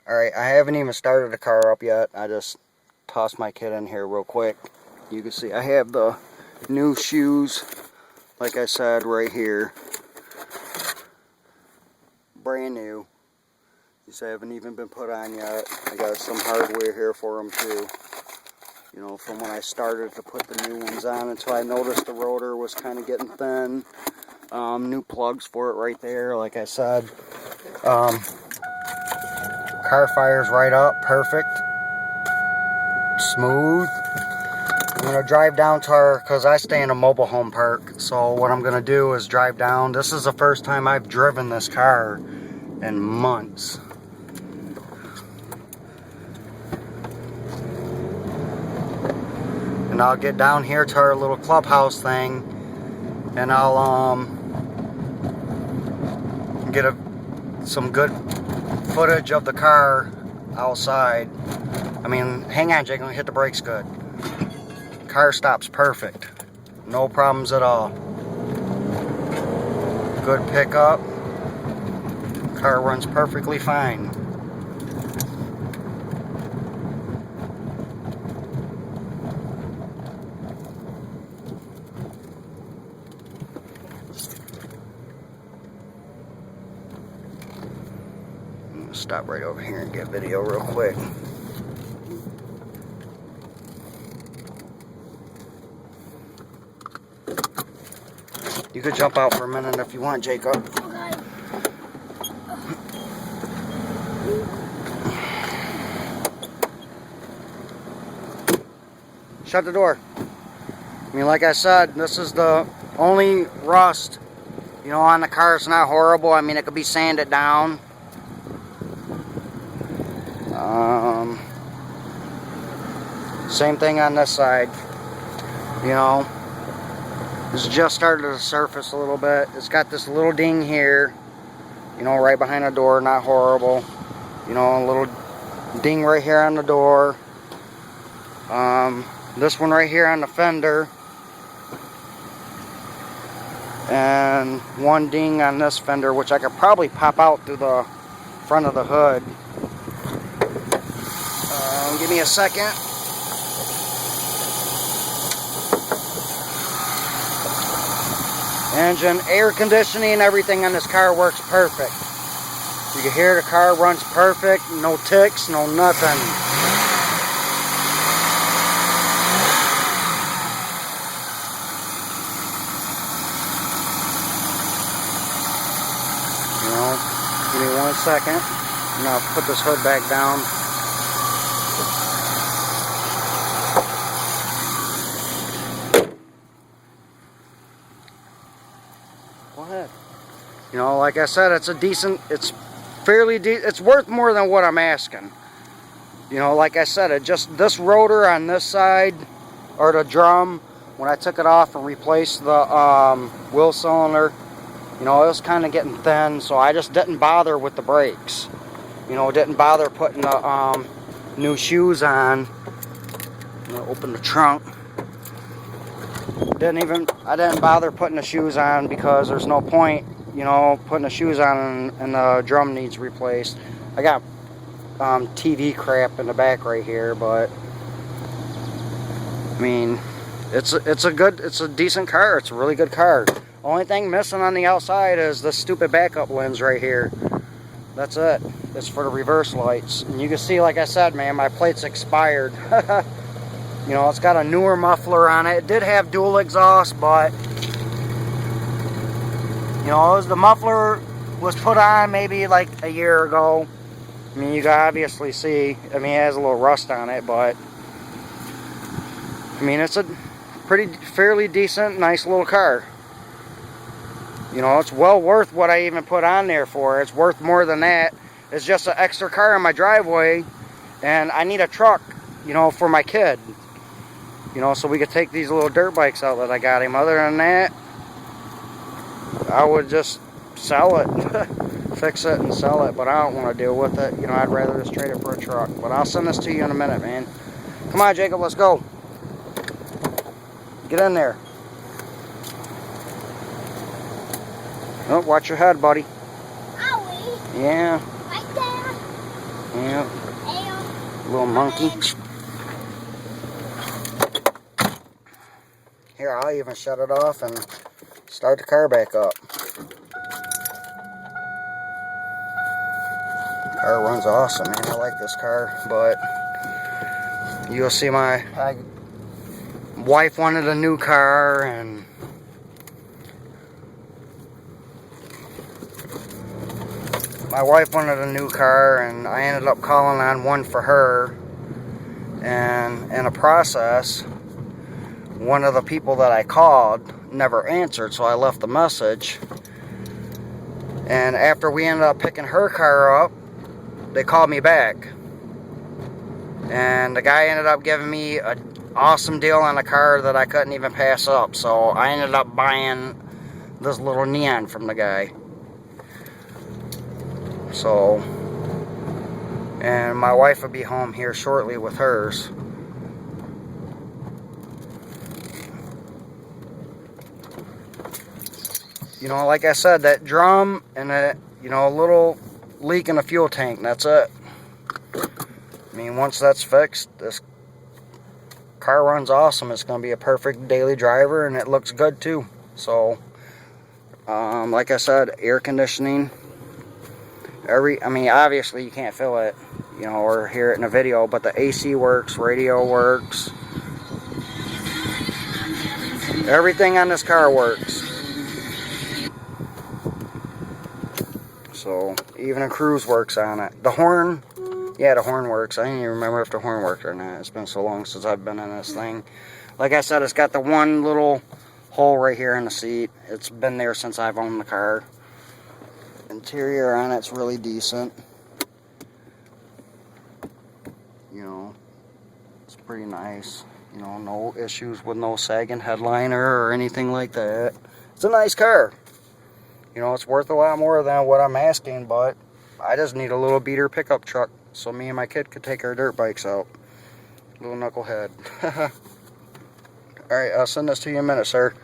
Alright, I haven't even started the car up yet. I just tossed my kid in here real quick. You can see I have the new shoes, like I said, right here. Brand new. These haven't even been put on yet. I got some hardware here for them too. You know, from when I started to put the new ones on until I noticed the rotor was kind of getting thin. New plugs for it right there, like I said. Car fires right up, perfect. Smooth. I'm going to drive down to our, because I stay in a mobile home park, so what I'm going to do is drive down. This is the first time I've driven this car in months. And I'll get down here to our little clubhouse thing, and I'll get some good footage of the car outside. I mean, hang on, Jake, I'm gonna hit the brakes good. Car stops perfect. No problems at all. Good pickup. Car runs perfectly fine. Stop right over here and get video real quick. You could jump out for a minute if you want, Jacob. Okay. Shut the door. I mean, like I said, this is the only rust, you know, on the car. It's not horrible. I mean, it could be sanded down. Same thing on this side. You know, it's just started to surface a little bit. It's got this little ding here, you know, right behind the door. Not horrible. You know, a little ding right here on the door. This one right here on the fender. And one ding on this fender, which I could probably pop out through the front of the hood. Give me a second. Engine, air conditioning, everything on this car works perfect. You can hear the car runs perfect, no ticks, no nothing. You know, give me 1 second. I'm gonna put this hood back down. Go ahead. You know, like I said, it's worth more than what I'm asking. You know, like I said, this rotor on this side, or the drum, when I took it off and replaced the wheel cylinder, you know, it was kind of getting thin, so I just didn't bother with the brakes. You know, didn't bother putting the new shoes on. I'm gonna open the trunk. I didn't bother putting the shoes on because there's no point, you know, putting the shoes on and the drum needs replaced. I got TV crap in the back right here, but I mean, it's a decent car. It's a really good car. Only thing missing on the outside is the stupid backup lens right here. That's it. It's for the reverse lights. And you can see, like I said, man, my plate's expired. You know, it's got a newer muffler on it. It did have dual exhaust, but you know, the muffler was put on maybe like a year ago. I mean, you can obviously see, I mean, it has a little rust on it, but I mean, it's a fairly decent, nice little car. You know, it's well worth what I even put on there for. It's worth more than that. It's just an extra car in my driveway, and I need a truck, you know, for my kid. You know, so we could take these little dirt bikes out that I got him. Other than that, I would just sell it. Fix it and sell it, but I don't want to deal with it. You know, I'd rather just trade it for a truck. But I'll send this to you in a minute, man. Come on, Jacob, let's go. Get in there. Oh, watch your head, buddy. Owie. Yeah. Right there. Yeah. monkey. Here, I'll even shut it off and start the car back up. Car runs awesome, man. I like this car, but you'll see my wife wanted a new car, and I ended up calling on one for her, and in a process, one of the people that I called never answered, so I left a message. And after we ended up picking her car up, they called me back, and the guy ended up giving me an awesome deal on a car that I couldn't even pass up. So I ended up buying this little Neon from the guy. So, and my wife will be home here shortly with hers. You know, like I said, that drum and a, you know, a little leak in the fuel tank, that's it. I mean, once that's fixed, this car runs awesome. It's going to be a perfect daily driver, and it looks good too. So, like I said, air conditioning. I mean, obviously you can't feel it, you know, or hear it in a video, but the AC works, radio works. Everything on this car works. So, even a cruise works on it. The horn, yeah, the horn works. I don't even remember if the horn worked or not. It's been so long since I've been in this thing. Like I said, it's got the one little hole right here in the seat. It's been there since I've owned the car. Interior on it's really decent. You know, it's pretty nice. You know, no issues with no sagging headliner or anything like that. It's a nice car. You know, it's worth a lot more than what I'm asking, but I just need a little beater pickup truck so me and my kid could take our dirt bikes out. Little knucklehead. Alright, I'll send this to you in a minute, sir.